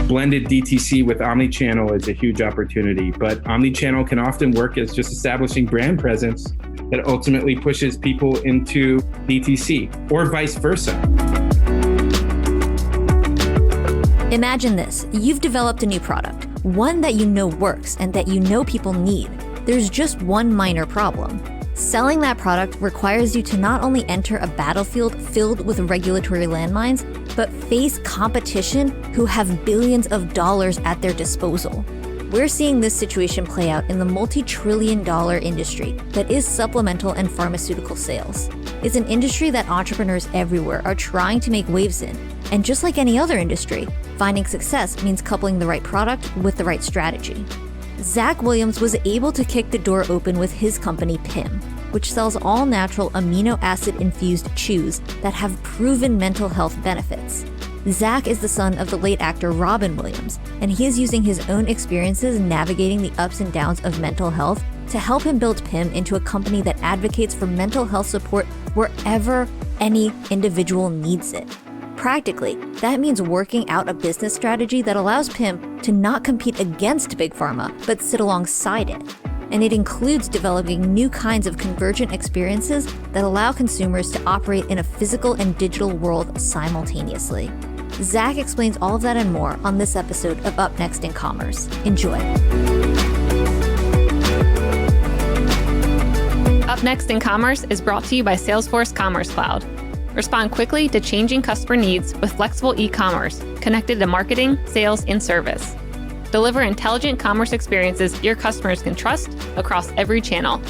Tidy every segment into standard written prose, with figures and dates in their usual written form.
Blended DTC with omnichannel is a huge opportunity, but omnichannel can often work as just establishing brand presence that ultimately pushes people into DTC or vice versa. Imagine this. You've developed a new product, one that you know works and that you know people need. There's just one minor problem. Selling that product requires you to not only enter a battlefield filled with regulatory landmines, but face competition who have billions of dollars at their disposal. We're seeing this situation play out in the multi-trillion-dollar industry that is supplemental and pharmaceutical sales. It's an industry that entrepreneurs everywhere are trying to make waves in. And just like any other industry, finding success means coupling the right product with the right strategy. Zak Williams was able to kick the door open with his company PYM, which sells all-natural amino acid-infused chews that have proven mental health benefits. Zak is the son of the late actor Robin Williams, and he is using his own experiences navigating the ups and downs of mental health to help him build PYM into a company that advocates for mental health support wherever any individual needs it. Practically, that means working out a business strategy that allows PYM to not compete against Big Pharma, but sit alongside it. And it includes developing new kinds of convergent experiences that allow consumers to operate in a physical and digital world simultaneously. Zak explains all of that and more on this episode of Up Next in Commerce. Enjoy. Up Next in Commerce is brought to you by Salesforce Commerce Cloud. Respond quickly to changing customer needs with flexible e-commerce connected to marketing, sales, and service. Deliver intelligent commerce experiences your customers can trust across every channel.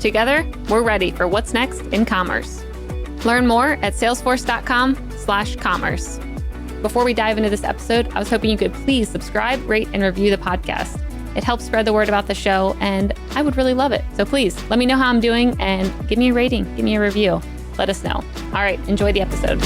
Together, we're ready for what's next in commerce. Learn more at salesforce.com/commerce. Before we dive into this episode, I was hoping you could please subscribe, rate, and review the podcast. It helps spread the word about the show, and I would really love it. So please let me know how I'm doing and give me a rating, give me a review. Let us know. All right, enjoy the episode.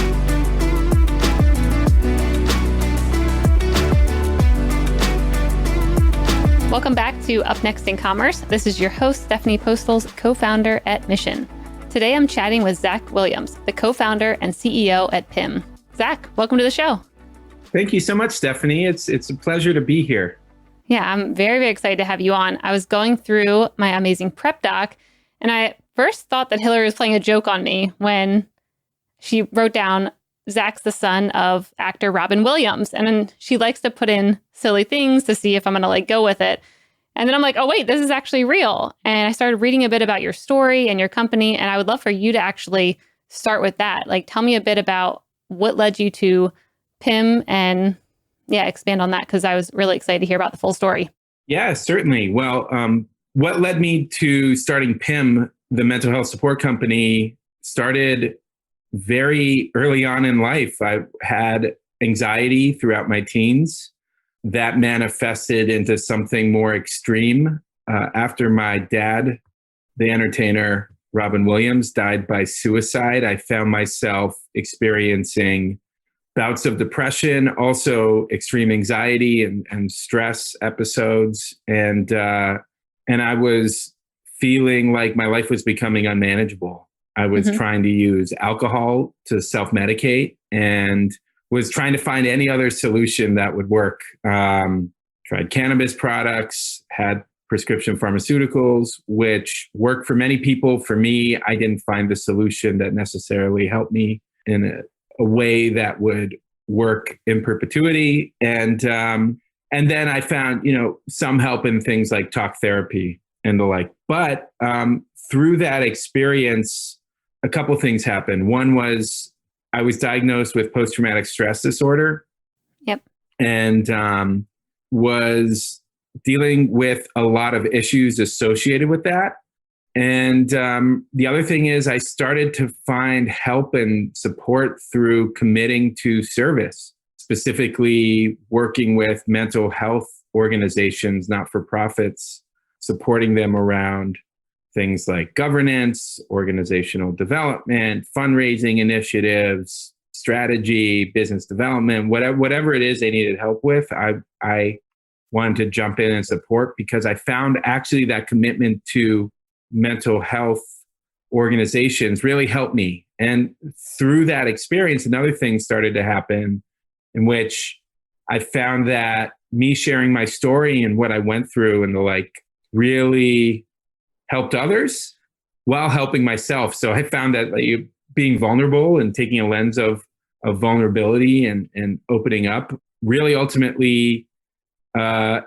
Welcome back to Up Next in Commerce. This is your host, Stephanie Postles, co-founder at Mission. Today, I'm chatting with Zak Williams, the co-founder and CEO at PYM. Zak, welcome to the show. Thank you so much, Stephanie. It's a pleasure to be here. Yeah, I'm very, very excited to have you on. I was going through my amazing prep doc, and I first thought that Hillary was playing a joke on me when she wrote down Zak's the son of actor Robin Williams. And then she likes to put in silly things to see if I'm going to go with it. And then I'm like, oh, wait, this is actually real. And I started reading a bit about your story and your company. And I would love for you to actually start with that. Tell me a bit about what led you to PYM and expand on that, because I was really excited to hear about the full story. Yeah, certainly. Well, what led me to starting PYM, the mental health support company, started very early on in life. I had anxiety throughout my teens that manifested into something more extreme. After my dad, the entertainer Robin Williams, died by suicide, I found myself experiencing bouts of depression, also extreme anxiety and stress episodes. And I was feeling like my life was becoming unmanageable. I was trying to use alcohol to self-medicate and was trying to find any other solution that would work. Tried cannabis products, had prescription pharmaceuticals, which work for many people. For me, I didn't find the solution that necessarily helped me in a way that would work in perpetuity. And then I found, some help in things like talk therapy and the like. But through that experience, a couple things happened. One was I was diagnosed with post-traumatic stress disorder. Yep. And was dealing with a lot of issues associated with that. And the other thing is I started to find help and support through committing to service, specifically working with mental health organizations, not-for-profits, supporting them around things like governance, organizational development, fundraising initiatives, strategy, business development, whatever it is they needed help with. I wanted to jump in and support because I found actually that commitment to mental health organizations really helped me. And through that experience, another thing started to happen in which I found that me sharing my story and what I went through and the like really helped others while helping myself. So I found that like, being vulnerable and taking a lens of vulnerability and opening up really ultimately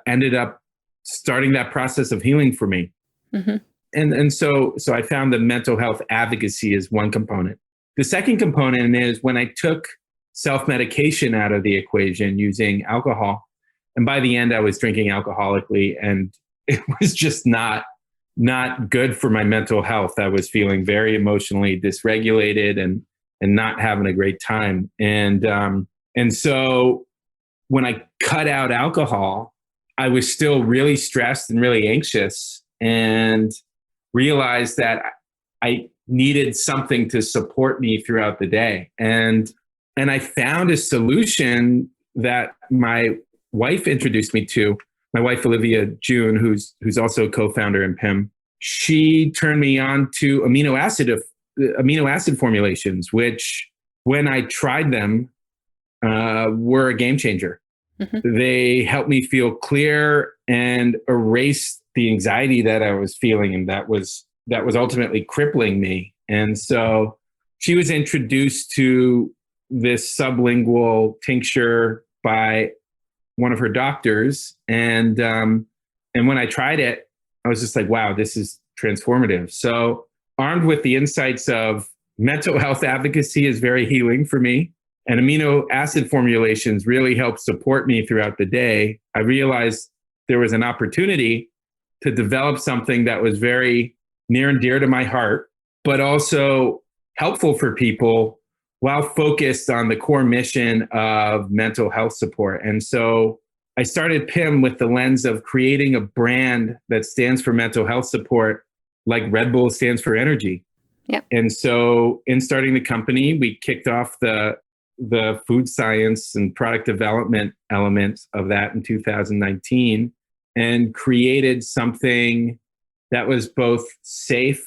ended up starting that process of healing for me. Mm-hmm. And so I found the mental health advocacy is one component. The second component is when I took self-medication out of the equation using alcohol. And by the end, I was drinking alcoholically, and it was just not good for my mental health. I was feeling very emotionally dysregulated and not having a great time. And so when I cut out alcohol, I was still really stressed and really anxious, and realized that I needed something to support me throughout the day. And I found a solution that my wife introduced me to. My wife, Olivia June, who's also a co-founder in PYM, she turned me on to amino acid formulations, which when I tried them, were a game changer. Mm-hmm. They helped me feel clear and erase the anxiety that I was feeling, and that was ultimately crippling me. And so she was introduced to this sublingual tincture by one of her doctors, and when I tried it, I was just like, wow, this is transformative. So armed with the insights of mental health advocacy is very healing for me, and amino acid formulations really help support me throughout the day, I realized there was an opportunity to develop something that was very near and dear to my heart, but also helpful for people while focused on the core mission of mental health support. And so I started PYM with the lens of creating a brand that stands for mental health support, like Red Bull stands for energy. Yep. And so in starting the company, we kicked off the food science and product development elements of that in 2019 and created something that was both safe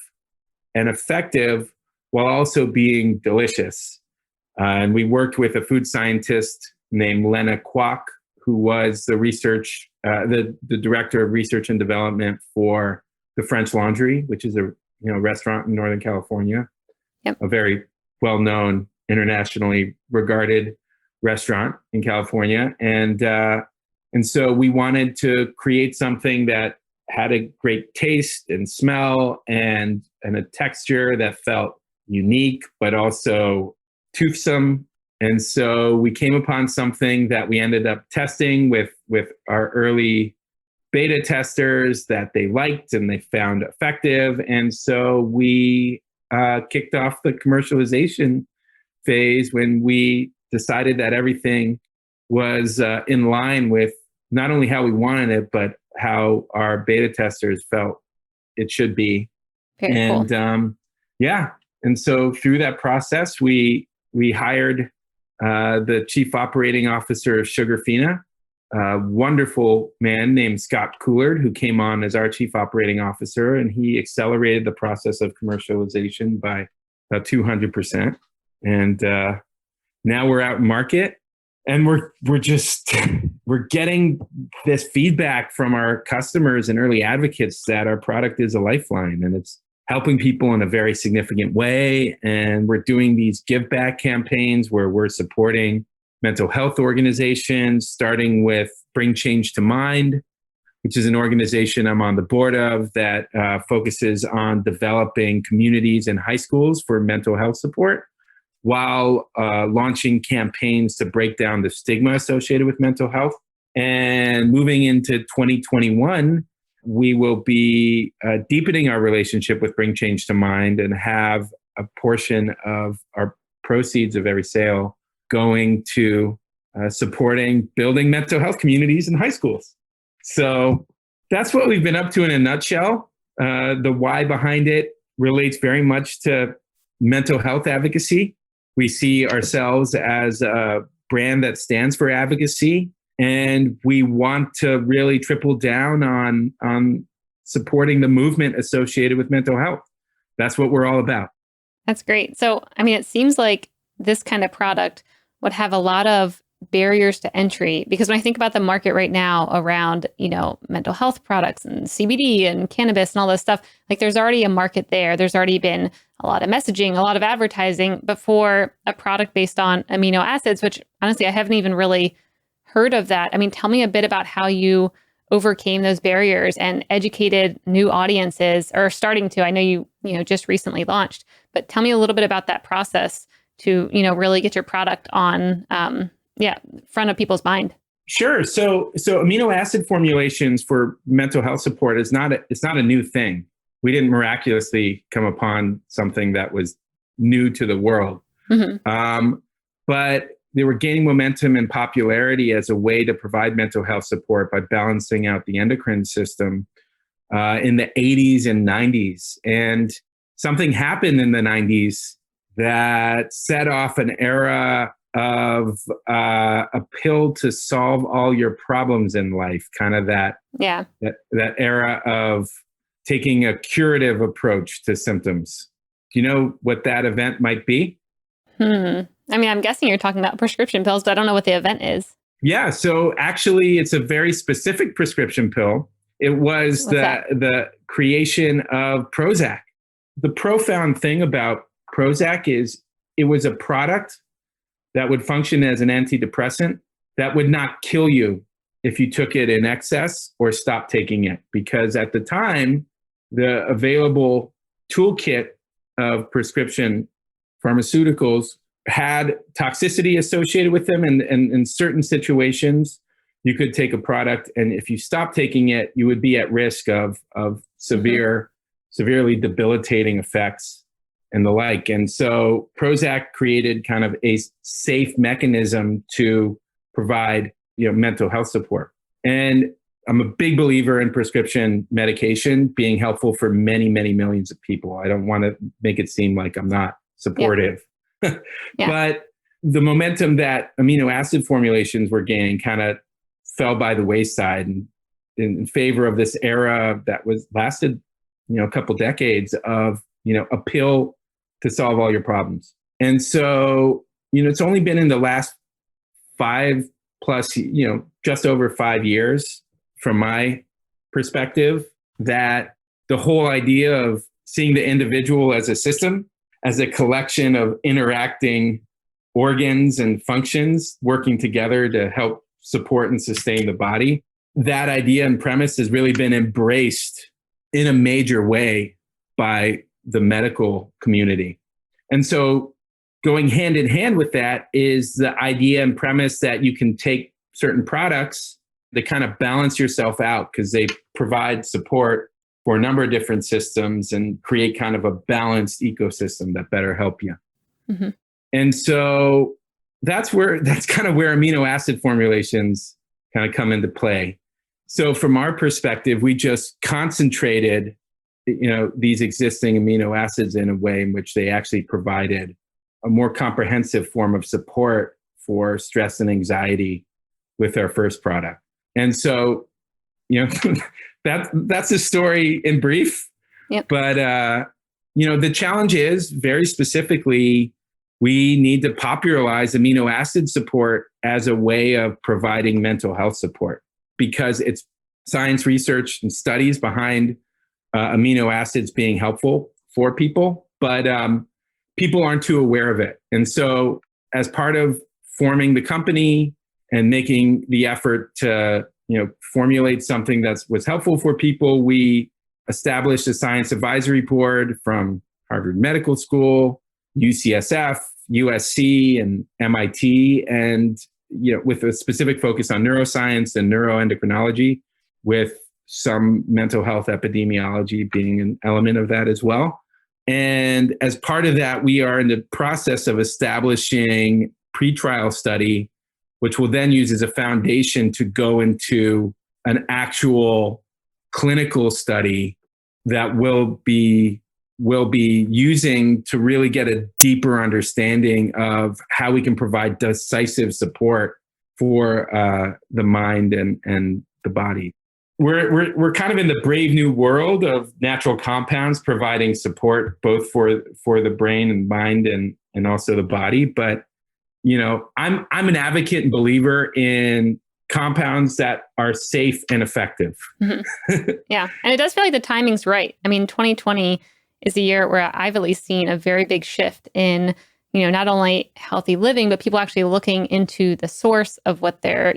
and effective while also being delicious. And we worked with a food scientist named Lena Kwok, who was the director of research and development for the French Laundry, which is a restaurant in Northern California. Yep. A very well-known, internationally regarded restaurant in California. And so we wanted to create something that had a great taste and smell and a texture that felt unique, but also toothsome. And so we came upon something that we ended up testing with our early beta testers that they liked and they found effective. And so we kicked off the commercialization phase when we decided that everything was in line with not only how we wanted it, but how our beta testers felt it should be. Very cool. And so through that process, we hired the chief operating officer of Sugarfina, a wonderful man named Scott Coolard, who came on as our chief operating officer, and he accelerated the process of commercialization by about 200%. And now we're out in market, and we're getting this feedback from our customers and early advocates that our product is a lifeline, and it's helping people in a very significant way. And we're doing these give back campaigns where we're supporting mental health organizations, starting with Bring Change to Mind, which is an organization I'm on the board of that focuses on developing communities in high schools for mental health support, while launching campaigns to break down the stigma associated with mental health. And moving into 2021, we will be deepening our relationship with Bring Change to Mind and have a portion of our proceeds of every sale going to supporting building mental health communities in high schools. So that's what we've been up to in a nutshell. The why behind it relates very much to mental health advocacy. We see ourselves as a brand that stands for advocacy, and we want to really triple down on supporting the movement associated with mental health. That's what we're all about. That's great. So, I mean, it seems like this kind of product would have a lot of barriers to entry? Because when I think about the market right now around, mental health products and CBD and cannabis and all this stuff, like there's already a market there. There's already been a lot of messaging, a lot of advertising, but for a product based on amino acids, which honestly, I haven't even really heard of that. I mean, tell me a bit about how you overcame those barriers and educated new audiences, or starting to. I know you just recently launched, but tell me a little bit about that process to, really get your product on, front of people's mind. Sure. So amino acid formulations for mental health support it's not a new thing. We didn't miraculously come upon something that was new to the world. Mm-hmm. But they were gaining momentum and popularity as a way to provide mental health support by balancing out the endocrine system in the 80s and 90s. And something happened in the 90s that set off an era of a pill to solve all your problems in life, kind of that era of taking a curative approach to symptoms. Do you know what that event might be? I mean, I'm guessing you're talking about prescription pills, but I don't know what the event is. Yeah. So actually, it's a very specific prescription pill. It was the creation of Prozac. The profound thing about Prozac is it was a product that would function as an antidepressant that would not kill you if you took it in excess or stopped taking it. Because at the time, the available toolkit of prescription pharmaceuticals had toxicity associated with them. And in certain situations, you could take a product, and if you stopped taking it, you would be at risk of severely debilitating effects and the like. And so Prozac created kind of a safe mechanism to provide, mental health support. And I'm a big believer in prescription medication being helpful for many, many millions of people. I don't want to make it seem like I'm not supportive. But the momentum that amino acid formulations were gaining kind of fell by the wayside and in favor of this era that lasted, a couple decades of, a pill to solve all your problems. And so, it's only been in the last 5+, just over 5 years from my perspective that the whole idea of seeing the individual as a system, as a collection of interacting organs and functions working together to help support and sustain the body. That idea and premise has really been embraced in a major way by the medical community. And so going hand in hand with that is the idea and premise that you can take certain products that kind of balance yourself out because they provide support for a number of different systems and create kind of a balanced ecosystem that better help you. Mm-hmm. And so that's kind of where amino acid formulations kind of come into play. So from our perspective, we just concentrated, these existing amino acids in a way in which they actually provided a more comprehensive form of support for stress and anxiety with our first product. And so, that's the story in brief. Yep. But, the challenge is very specifically, we need to popularize amino acid support as a way of providing mental health support because it's science research and studies behind amino acids being helpful for people, but people aren't too aware of it. And so as part of forming the company and making the effort to formulate something that was helpful for people, we established a science advisory board from Harvard Medical School, UCSF, USC, and MIT, and with a specific focus on neuroscience and neuroendocrinology, with some mental health epidemiology being an element of that as well. And as part of that, we are in the process of establishing pretrial study, which will then use as a foundation to go into an actual clinical study that will be using to really get a deeper understanding of how we can provide decisive support for the mind and the body. We're kind of in the brave new world of natural compounds providing support both for the brain and mind and also the body. But I'm an advocate and believer in compounds that are safe and effective. Mm-hmm. Yeah. And it does feel like the timing's right. I mean, 2020 is a year where I've at least seen a very big shift in, not only healthy living, but people actually looking into the source of what they're,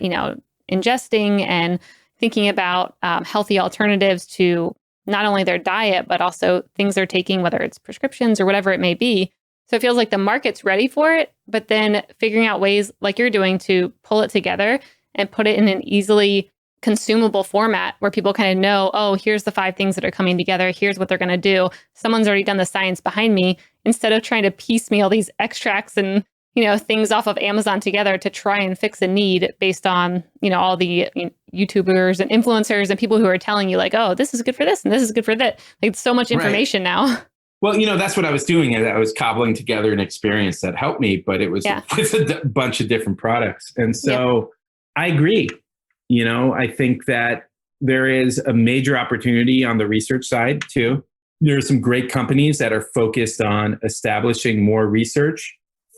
ingesting and thinking about healthy alternatives to not only their diet, but also things they're taking, whether it's prescriptions or whatever it may be. So it feels like the market's ready for it, but then figuring out ways like you're doing to pull it together and put it in an easily consumable format where people kind of know, oh, here's the 5 things that are coming together. Here's what they're going to do. Someone's already done the science behind me, instead of trying to piecemeal these extracts and, things off of Amazon together to try and fix a need based on, all the YouTubers and influencers and people who are telling you like, oh, this is good for this and this is good for that. Like so much information now. Well, that's what I was doing. I was cobbling together an experience that helped me, but it was with a bunch of different products. And so I agree. I think that there is a major opportunity on the research side too. There are some great companies that are focused on establishing more research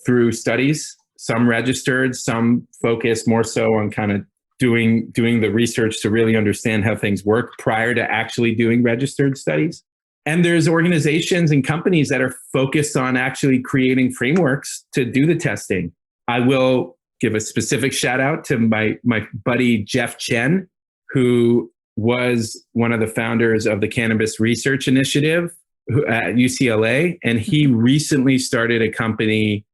through studies, some registered, some focused more so on kind of doing the research to really understand how things work prior to actually doing registered studies. And there's organizations and companies that are focused on actually creating frameworks to do the testing. I will give a specific shout out to my buddy, Jeff Chen, who was one of the founders of the Cannabis Research Initiative at UCLA. And he recently started a company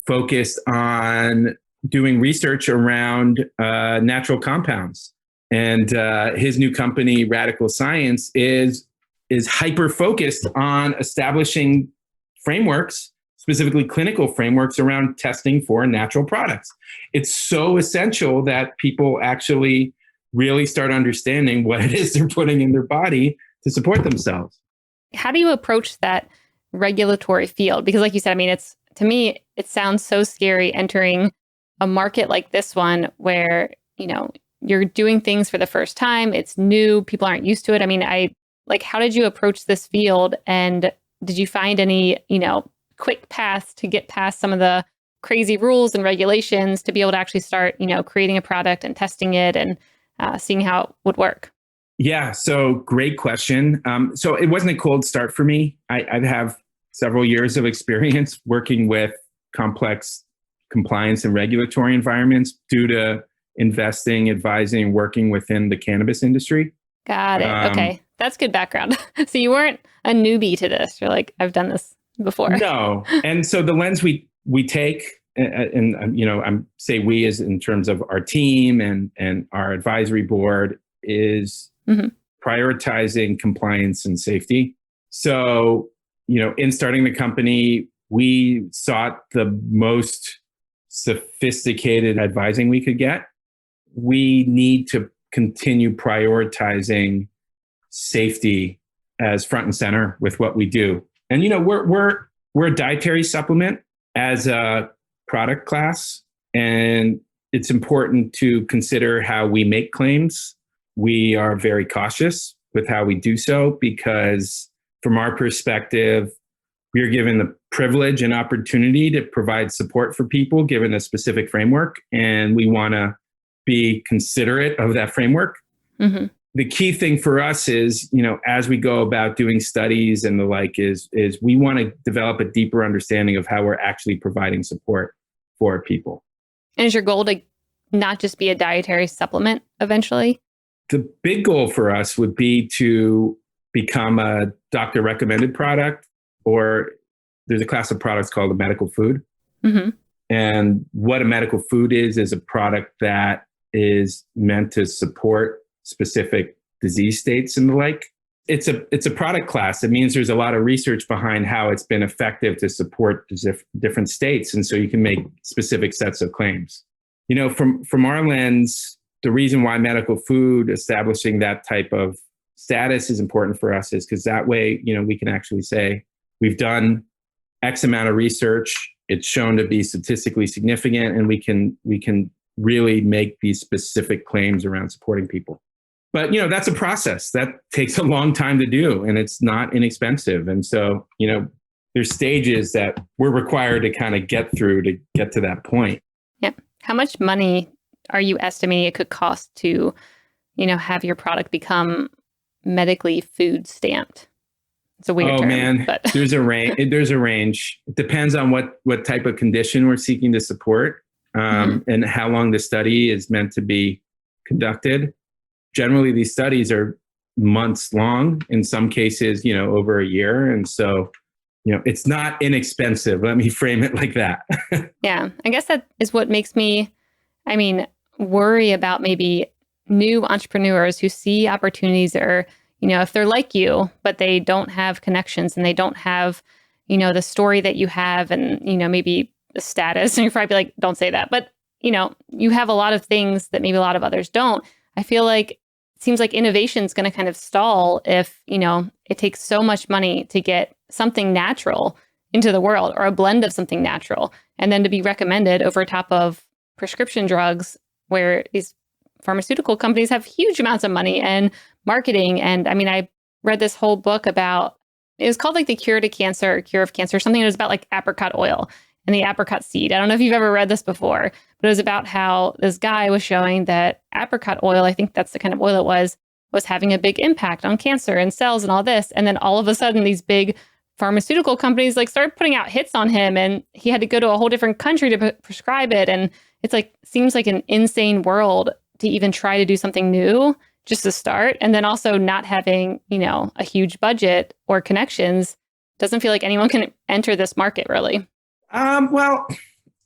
focused on doing research around natural compounds. And his new company, Radical Science, is hyper focused on establishing frameworks, specifically clinical frameworks around testing for natural products. It's so essential that people actually really start understanding what it is they're putting in their body to support themselves. How do you approach that regulatory field? Because like you said, I mean, to me, it sounds so scary entering a market like this one where, you're doing things for the first time. It's new. People aren't used to it. I mean, how did you approach this field? And did you find any, quick paths to get past some of the crazy rules and regulations to be able to actually start, creating a product and testing it and seeing how it would work? Yeah. So great question. So it wasn't a cold start for me. I have several years of experience working with complex compliance and regulatory environments due to investing, advising, working within the cannabis industry. Got it. Okay. That's good background. So you weren't a newbie to this. You're like, I've done this before. No. And so the lens we take, and I'm say we as in terms of our team and our advisory board, is prioritizing compliance and safety. So, in starting the company, we sought the most sophisticated advising we could get. We need to continue prioritizing safety as front and center with what we do. And, we're a dietary supplement as a product class, and it's important to consider how we make claims. We are very cautious with how we do so because from our perspective, we are given the privilege and opportunity to provide support for people given a specific framework, and we want to be considerate of that framework. Mm-hmm. The key thing for us is, as we go about doing studies and the like, is we want to develop a deeper understanding of how we're actually providing support for people. And is your goal to not just be a dietary supplement eventually? The big goal for us would be to become a doctor recommended product, or there's a class of products called a medical food. Mm-hmm. And what a medical food is a product that is meant to support specific disease states and the like. It's a product class. It means there's a lot of research behind how it's been effective to support different states. And so you can make specific sets of claims. From our lens, the reason why medical food establishing that type of status is important for us is because that way, we can actually say we've done X amount of research. It's shown to be statistically significant, and we can really make these specific claims around supporting people. But, that's a process that takes a long time to do, and it's not inexpensive. And so, there's stages that we're required to kind of get through to get to that point. Yeah. How much money are you estimating it could cost to, have your product become medically food stamped? It's a weird term, man, but there's a range. There's a range. It depends on what type of condition we're seeking to support, and how long the study is meant to be conducted. Generally, these studies are months long. In some cases, over a year, and so it's not inexpensive. Let me frame it like that. Yeah, I guess that is what makes me, worry about maybe new entrepreneurs who see opportunities, or if they're like you, but they don't have connections and they don't have, the story that you have, and, maybe the status. And you're probably like, don't say that. But, you have a lot of things that maybe a lot of others don't. I feel like it seems like innovation is going to kind of stall if, it takes so much money to get something natural into the world, or a blend of something natural, and then to be recommended over top of prescription drugs, where these pharmaceutical companies have huge amounts of money and marketing. And I read this whole book about, it was called like The Cure to Cancer, or Cure of Cancer, something that was about like apricot oil and the apricot seed. I don't know if you've ever read this before, but it was about how this guy was showing that apricot oil, I think that's the kind of oil it was having a big impact on cancer and cells and all this. And then all of a sudden, these big pharmaceutical companies like started putting out hits on him, and he had to go to a whole different country to prescribe it. And it's like, seems like an insane world to even try to do something new just to start. And then also not having, a huge budget or connections. Doesn't feel like anyone can enter this market really. Well,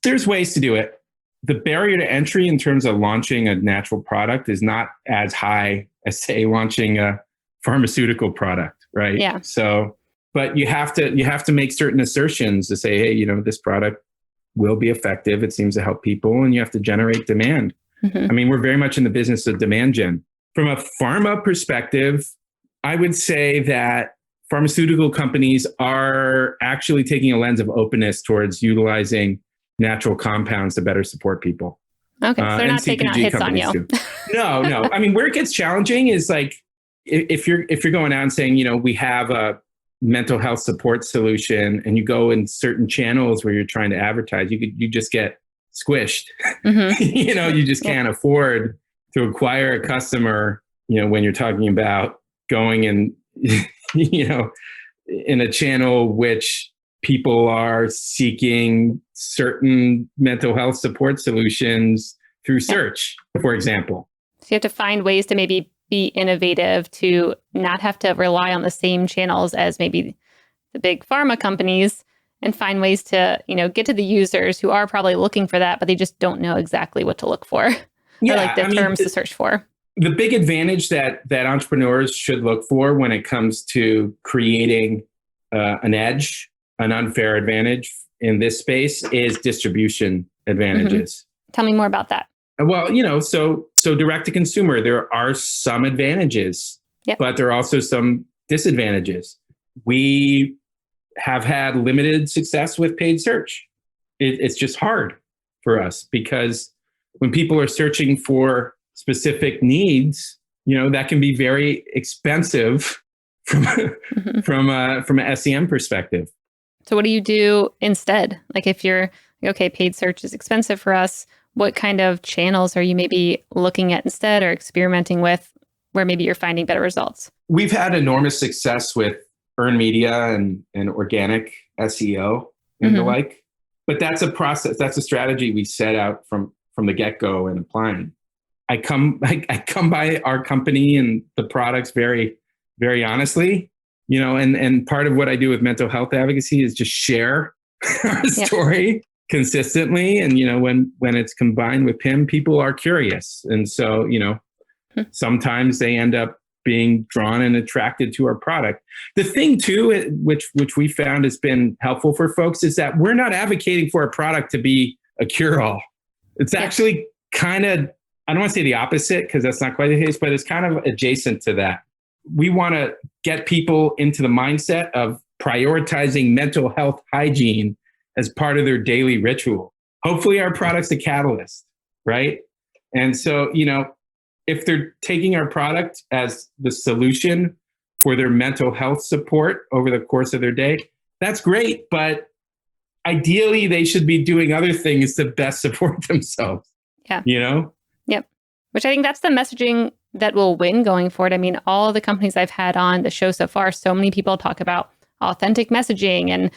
there's ways to do it. The barrier to entry in terms of launching a natural product is not as high as, say, launching a pharmaceutical product, right? Yeah. So, but you have to make certain assertions to say, hey, this product will be effective. It seems to help people, and you have to generate demand. Mm-hmm. We're very much in the business of demand gen. From a pharma perspective, I would say that pharmaceutical companies are actually taking a lens of openness towards utilizing natural compounds to better support people. Okay, so they're not taking out hits on you. No. Where it gets challenging is like if you're going out and saying, we have a mental health support solution, and you go in certain channels where you're trying to advertise, you just get squished. Mm-hmm. You just can't afford to acquire a customer, when you're talking about going and, in a channel which people are seeking certain mental health support solutions through search, for example. So you have to find ways to maybe be innovative, to not have to rely on the same channels as maybe the big pharma companies, and find ways to, get to the users who are probably looking for that, but they just don't know exactly what to look for. Yeah, or like the terms to search for. The big advantage that entrepreneurs should look for when it comes to creating an edge, an unfair advantage in this space, is distribution advantages. Mm-hmm. Tell me more about that. Well, so direct to consumer, there are some advantages, yep, but there are also some disadvantages. We have had limited success with paid search. It's just hard for us, because when people are searching for specific needs, that can be very expensive from mm-hmm. from an SEM perspective. So what do you do instead? Like if you're okay, paid search is expensive for us, what kind of channels are you maybe looking at instead, or experimenting with, where maybe you're finding better results? We've had enormous success with earned media and organic SEO and the like, but that's a process. That's a strategy we set out from the get-go and applying. I come by our company and the products very, very honestly, and part of what I do with mental health advocacy is just share our story consistently. And, when it's combined with PYM, people are curious. And so, sometimes they end up being drawn and attracted to our product. The thing too, which we found has been helpful for folks, is that we're not advocating for a product to be a cure-all. It's actually kind of, I don't want to say the opposite, because that's not quite the case, but it's kind of adjacent to that. We want to get people into the mindset of prioritizing mental health hygiene as part of their daily ritual. Hopefully our product's a catalyst, right? And so, if they're taking our product as the solution for their mental health support over the course of their day, that's great. But ideally they should be doing other things to best support themselves. Yeah. You know? Yep. Which I think that's the messaging that will win going forward. I mean, all the companies I've had on the show so far, so many people talk about authentic messaging and,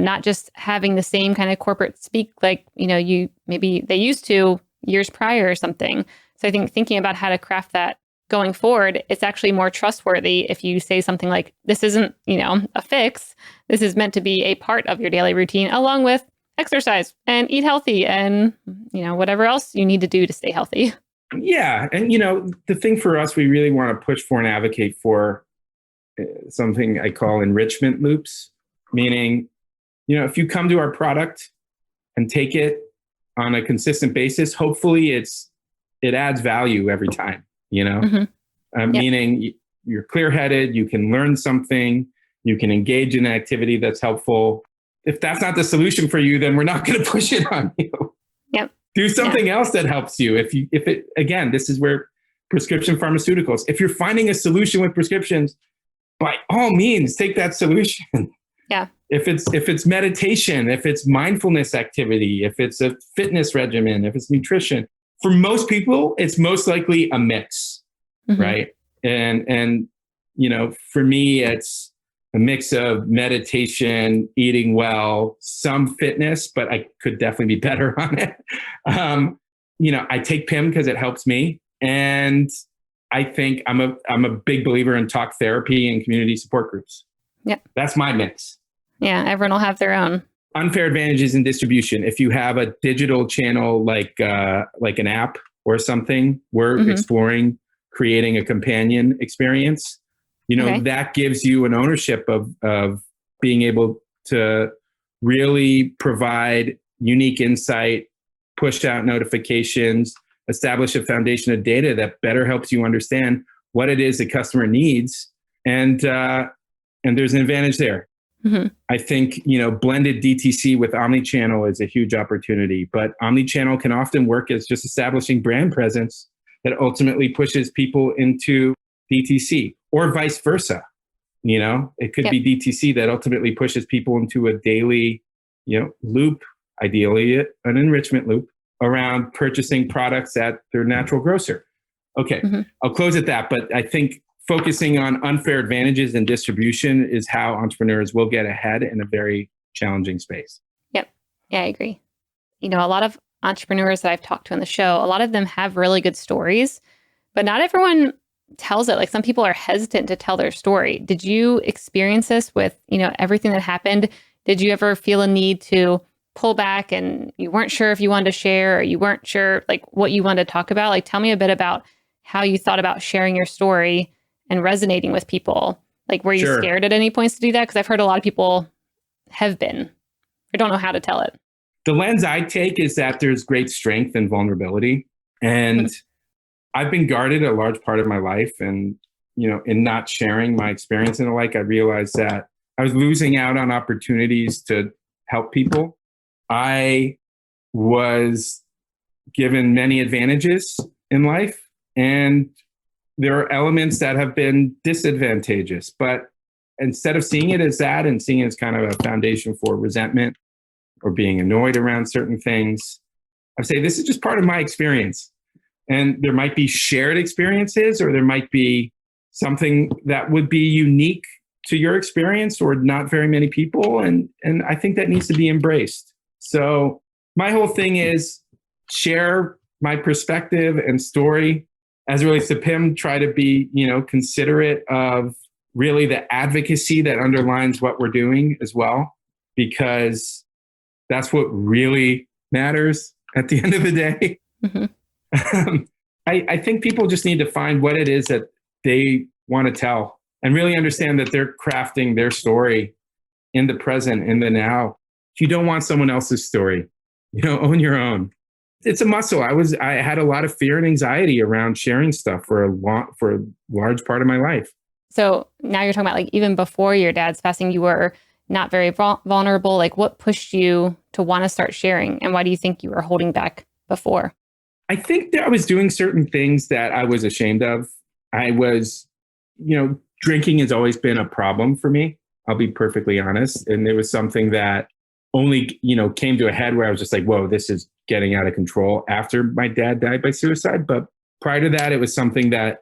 not just having the same kind of corporate speak like, maybe they used to years prior or something. So I think thinking about how to craft that going forward, it's actually more trustworthy if you say something like, this isn't, a fix. This is meant to be a part of your daily routine, along with exercise and eat healthy and, whatever else you need to do to stay healthy. Yeah. And, the thing for us, we really want to push for and advocate for something I call enrichment loops, meaning, if you come to our product and take it on a consistent basis, hopefully it adds value every time, meaning you're clear-headed, you can learn something, you can engage in an activity that's helpful. If that's not the solution for you, then we're not going to push it on you. Yep. Do something else that helps you. Again, this is where prescription pharmaceuticals, if you're finding a solution with prescriptions, by all means, take that solution. Yeah. If it's meditation, if it's mindfulness activity, if it's a fitness regimen, if it's nutrition, for most people, it's most likely a mix, right? And for me, it's a mix of meditation, eating well, some fitness, but I could definitely be better on it. I take PYM because it helps me, and I think I'm a big believer in talk therapy and community support groups. Yeah, that's my mix. Yeah, everyone will have their own. Unfair advantages in distribution. If you have a digital channel like an app or something, we're exploring creating a companion experience. That gives you an ownership of being able to really provide unique insight, push out notifications, establish a foundation of data that better helps you understand what it is the customer needs. And there's an advantage there. I think, blended DTC with omnichannel is a huge opportunity, but omnichannel can often work as just establishing brand presence that ultimately pushes people into DTC, or vice versa. It could be DTC that ultimately pushes people into a daily, loop, ideally an enrichment loop around purchasing products at their natural grocer. Okay, I'll close at that, but I think focusing on unfair advantages in distribution is how entrepreneurs will get ahead in a very challenging space. Yep. Yeah, I agree. A lot of entrepreneurs that I've talked to on the show, a lot of them have really good stories, but not everyone tells it. Like, some people are hesitant to tell their story. Did you experience this with, everything that happened? Did you ever feel a need to pull back and you weren't sure if you wanted to share, or you weren't sure what you wanted to talk about? Like, tell me a bit about how you thought about sharing your story and resonating with people. Like, were you scared at any points to do that? Because I've heard a lot of people have been, or don't know how to tell it. The lens I take is that there's great strength in vulnerability. And I've been guarded a large part of my life. And, in not sharing my experience and the like, I realized that I was losing out on opportunities to help people. I was given many advantages in life, and there are elements that have been disadvantageous, but instead of seeing it as that and seeing it as kind of a foundation for resentment or being annoyed around certain things, I say this is just part of my experience. And there might be shared experiences, or there might be something that would be unique to your experience or not very many people. And I think that needs to be embraced. So my whole thing is share my perspective and story. As it relates to PYM, try to be, considerate of really the advocacy that underlines what we're doing as well, because that's what really matters at the end of the day. I think people just need to find what it is that they want to tell and really understand that they're crafting their story in the present, in the now. If you don't want someone else's story, own your own. It's a muscle. I had a lot of fear and anxiety around sharing stuff for a large part of my life. So now you're talking about even before your dad's passing, you were not very vulnerable. What pushed you to want to start sharing, and why do you think you were holding back before? I think that I was doing certain things that I was ashamed of. I was, drinking has always been a problem for me. I'll be perfectly honest. And it was something that only, came to a head where I was just like, whoa, this is getting out of control after my dad died by suicide. But prior to that, it was something that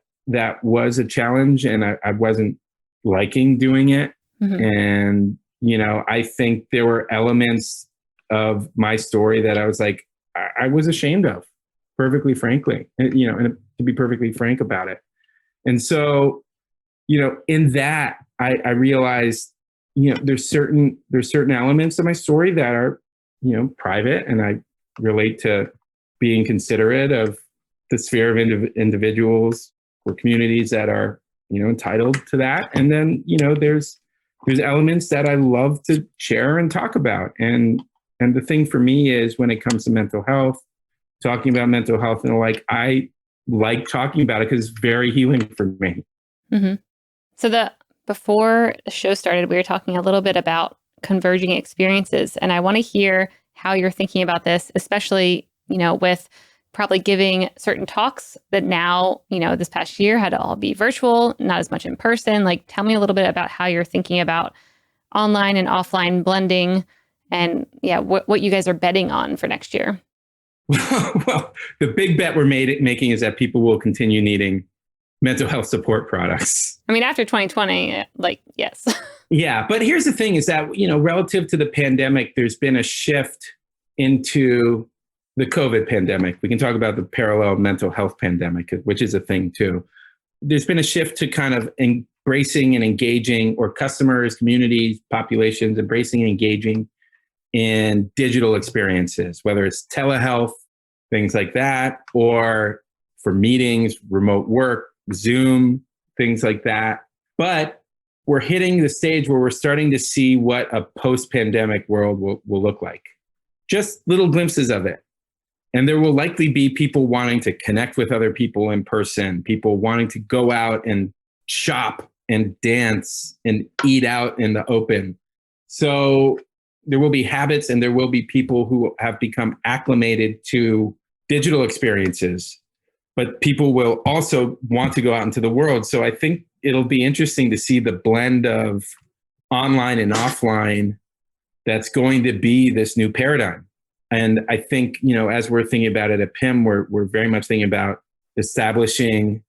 was a challenge, and I wasn't liking doing it. Mm-hmm. And, I think there were elements of my story that I was like, I was ashamed of, perfectly frankly, and to be perfectly frank about it. And so, in that, I realized, there's certain elements of my story that are, private, and I relate to being considerate of the sphere of individuals or communities that are, entitled to that. And then, there's elements that I love to share and talk about. And the thing for me is, when it comes to mental health, talking about mental health, and I like talking about it because it's very healing for me. Mm-hmm. So before the show started, we were talking a little bit about converging experiences, and I want to hear how you're thinking about this, especially, with probably giving certain talks that now, this past year had to all be virtual, not as much in person. Like, tell me a little bit about how you're thinking about online and offline blending, and what you guys are betting on for next year. Well, the big bet we're making is that people will continue needing mental health support products. I mean, after 2020, yes. Yeah, but here's the thing is that, relative to the pandemic, there's been a shift into the COVID pandemic. We can talk about the parallel mental health pandemic, which is a thing too. There's been a shift to kind of embracing and engaging, or customers, communities, populations, embracing and engaging in digital experiences, whether it's telehealth, things like that, or for meetings, remote work, Zoom, things like that. But we're hitting the stage where we're starting to see what a post-pandemic world will look like. Just little glimpses of it. And there will likely be people wanting to connect with other people in person, people wanting to go out and shop and dance and eat out in the open. So there will be habits, and there will be people who have become acclimated to digital experiences, but people will also want to go out into the world. So I think it'll be interesting to see the blend of online and offline that's going to be this new paradigm. And I think, as we're thinking about it at PYM, we're very much thinking about establishing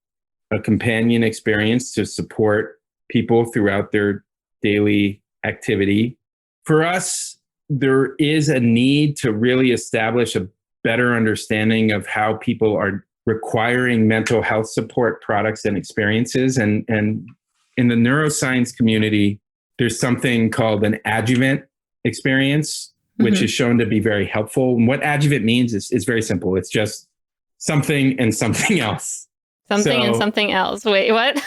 a companion experience to support people throughout their daily activity. For us, there is a need to really establish a better understanding of how people are requiring mental health support products and experiences. And in the neuroscience community, there's something called an adjuvant experience, which is shown to be very helpful. And what adjuvant means is very simple. It's just something and something else. And something else. Wait, what?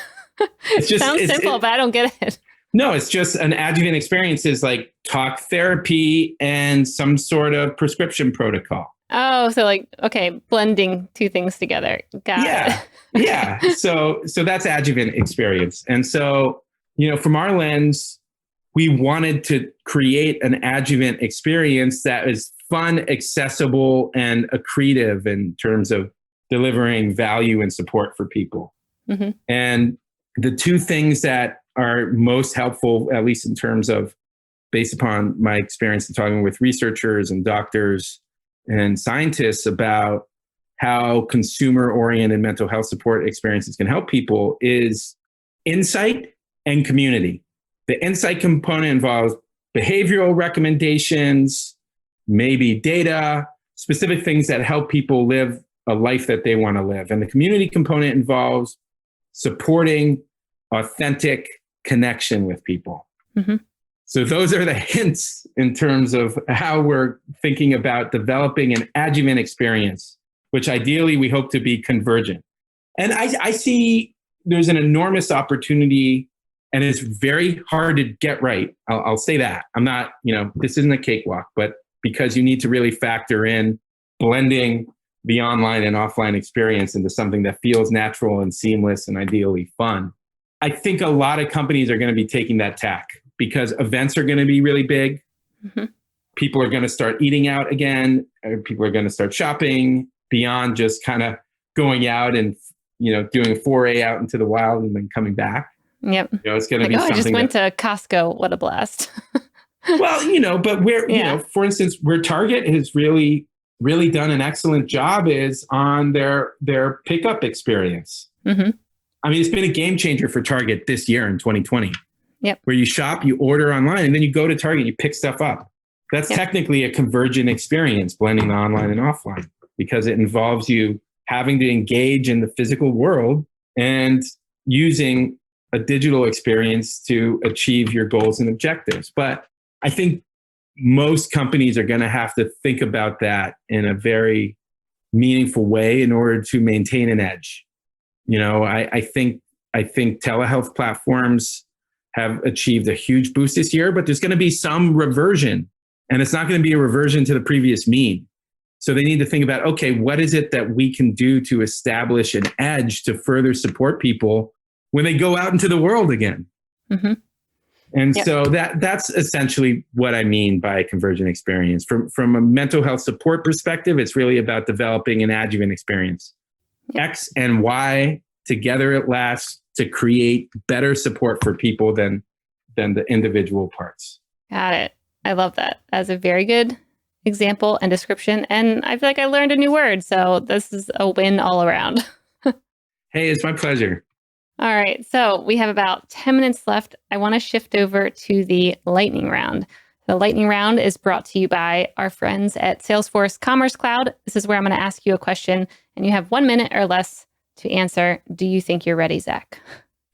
It sounds simple, but I don't get it. No, it's just an adjuvant experience is like talk therapy and some sort of prescription protocol. Oh, so blending two things together. Got it. Yeah. So that's adjuvant experience. And so, from our lens, we wanted to create an adjuvant experience that is fun, accessible, and accretive in terms of delivering value and support for people. Mm-hmm. And the two things that are most helpful, at least in terms of based upon my experience in talking with researchers and doctors and scientists about how consumer-oriented mental health support experiences can help people, is insight and community. The insight component involves behavioral recommendations, maybe data, specific things that help people live a life that they want to live. And the community component involves supporting authentic connection with people. Mm-hmm. So those are the hints in terms of how we're thinking about developing an adjuvant experience, which ideally we hope to be convergent. And I see there's an enormous opportunity, and it's very hard to get right. I'll say that. I'm not, this isn't a cakewalk, but because you need to really factor in blending the online and offline experience into something that feels natural and seamless and ideally fun. I think a lot of companies are going to be taking that tack because events are going to be really big. Mm-hmm. People are going to start eating out again. People are going to start shopping beyond just kind of going out and, doing a foray out into the wild and then coming back. Yep. It's going to be something. I just went to Costco. What a blast. Well, but for instance, where Target has really, really done an excellent job is on their pickup experience. Mm-hmm. I mean, it's been a game changer for Target this year in 2020. Yep. Where you shop, you order online, and then you go to Target, you pick stuff up. That's technically a convergent experience, blending the online and offline, because it involves you having to engage in the physical world and using a digital experience to achieve your goals and objectives. But I think most companies are going to have to think about that in a very meaningful way in order to maintain an edge. I think telehealth platforms have achieved a huge boost this year, but there's going to be some reversion, and it's not going to be a reversion to the previous mean. So they need to think about, okay, what is it that we can do to establish an edge to further support people when they go out into the world again? Mm-hmm. And so that's essentially what I mean by convergent experience. From a mental health support perspective, it's really about developing an adjuvant experience. X and Y together at last to create better support for people than the individual parts. Got it. I love that. That's a very good example and description. And I feel like I learned a new word. So this is a win all around. Hey, it's my pleasure. All right. So we have about 10 minutes left. I want to shift over to the lightning round. The lightning round is brought to you by our friends at Salesforce Commerce Cloud. This is where I'm going to ask you a question and you have 1 minute or less to answer. Do you think you're ready, Zach?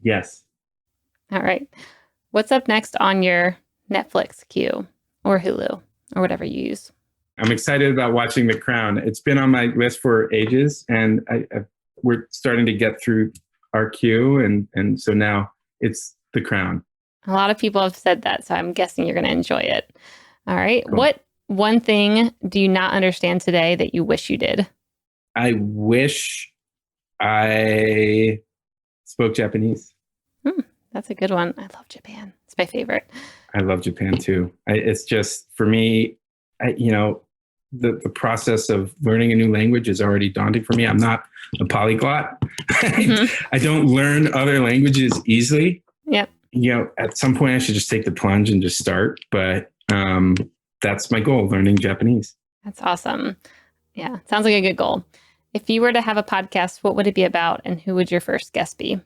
Yes. All right. What's up next on your Netflix queue or Hulu or whatever you use? I'm excited about watching The Crown. It's been on my list for ages, and we're starting to get through our queue, and so now it's The Crown. A lot of people have said that, so I'm guessing you're going to enjoy it. All right. Cool. What one thing do you not understand today that you wish you did? I wish I spoke Japanese. That's a good one. I love Japan. It's my favorite. I love Japan too. It's just, for me, the process of learning a new language is already daunting for me. I'm not a polyglot. Mm-hmm. I don't learn other languages easily. Yep. At some point I should just take the plunge and just start. But that's my goal, learning Japanese. That's awesome. Yeah. Sounds like a good goal. If you were to have a podcast, what would it be about and who would your first guest be?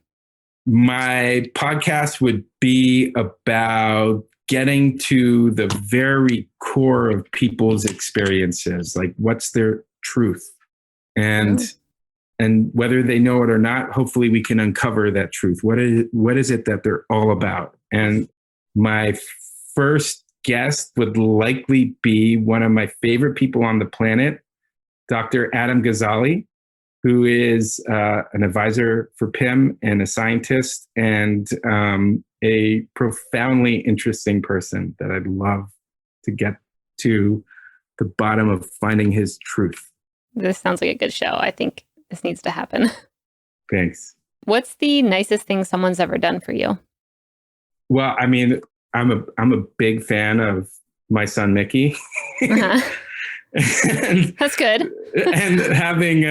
My podcast would be about getting to the very core of people's experiences, like what's their truth, and whether they know it or not, hopefully we can uncover that truth. What is it that they're all about? And my first guest would likely be one of my favorite people on the planet, Dr. Adam Ghazali, who is an advisor for PYM and a scientist and a profoundly interesting person that I'd love to get to the bottom of finding his truth. This sounds like a good show. I think this needs to happen. Thanks. What's the nicest thing someone's ever done for you? Well, I mean, I'm a big fan of my son, Mickey. Uh-huh. That's good. And having,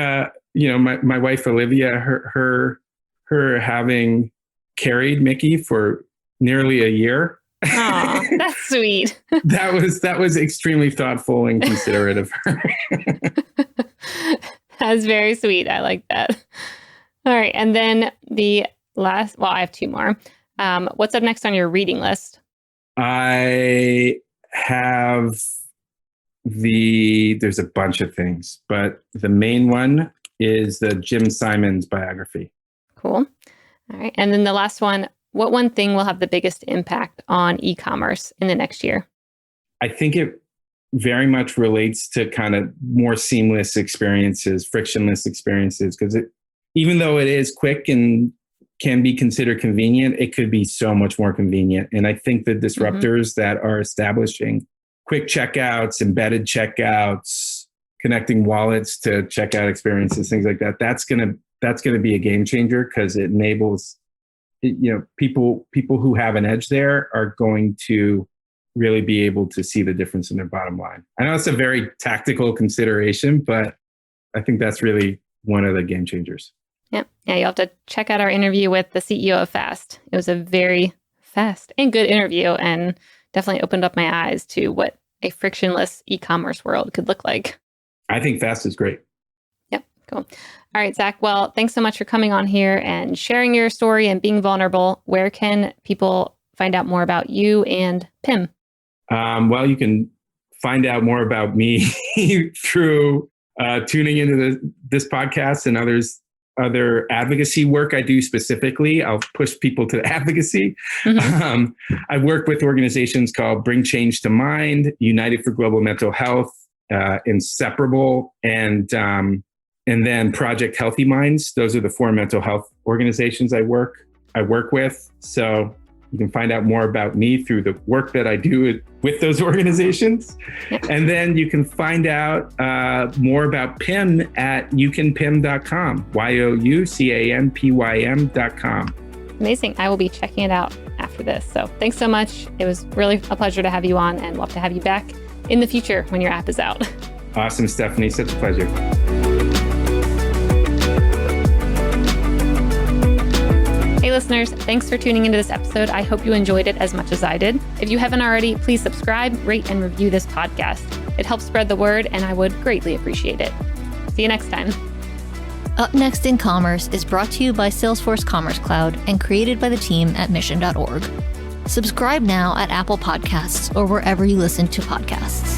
my wife, Olivia, her having carried Mickey for nearly a year. Aw, that's sweet. That was extremely thoughtful and considerate of her. That's very sweet. I like that. All right. And then the last, I have two more. What's up next on your reading list? I have there's a bunch of things, but the main one is the Jim Simons biography. Cool. All right. And then the last one, what one thing will have the biggest impact on e-commerce in the next year? I think it very much relates to kind of more seamless experiences, frictionless experiences, because even though it is quick and can be considered convenient, it could be so much more convenient. And I think the disruptors that are establishing quick checkouts, embedded checkouts, connecting wallets to checkout experiences, things like that, that's gonna be a game changer, because it enables, people who have an edge there are going to really be able to see the difference in their bottom line. I know it's a very tactical consideration, but I think that's really one of the game changers. Yeah, you'll have to check out our interview with the CEO of Fast. It was a very fast and good interview, and definitely opened up my eyes to what a frictionless e-commerce world could look like. I think fast is great. Yep. Cool. All right, Zak. Well, thanks so much for coming on here and sharing your story and being vulnerable. Where can people find out more about you and PYM? Well, you can find out more about me through tuning into this podcast and other advocacy work I do specifically. I'll push people to advocacy. Mm-hmm. I work with organizations called Bring Change to Mind, United for Global Mental Health, Inseparable, and then Project Healthy Minds. Those are the 4 mental health organizations I work with. So you can find out more about me through the work that I do with those organizations. Yep. And then you can find out more about PYM at youcanpym.com, youcanpym.com. Amazing. I will be checking it out after this. So thanks so much. It was really a pleasure to have you on, and love to have you back in the future when your app is out. Awesome, Stephanie. Such a pleasure. Hey listeners, thanks for tuning into this episode. I hope you enjoyed it as much as I did. If you haven't already, please subscribe, rate, and review this podcast. It helps spread the word, and I would greatly appreciate it. See you next time. Up Next in Commerce is brought to you by Salesforce Commerce Cloud and created by the team at mission.org. Subscribe now at Apple Podcasts or wherever you listen to podcasts.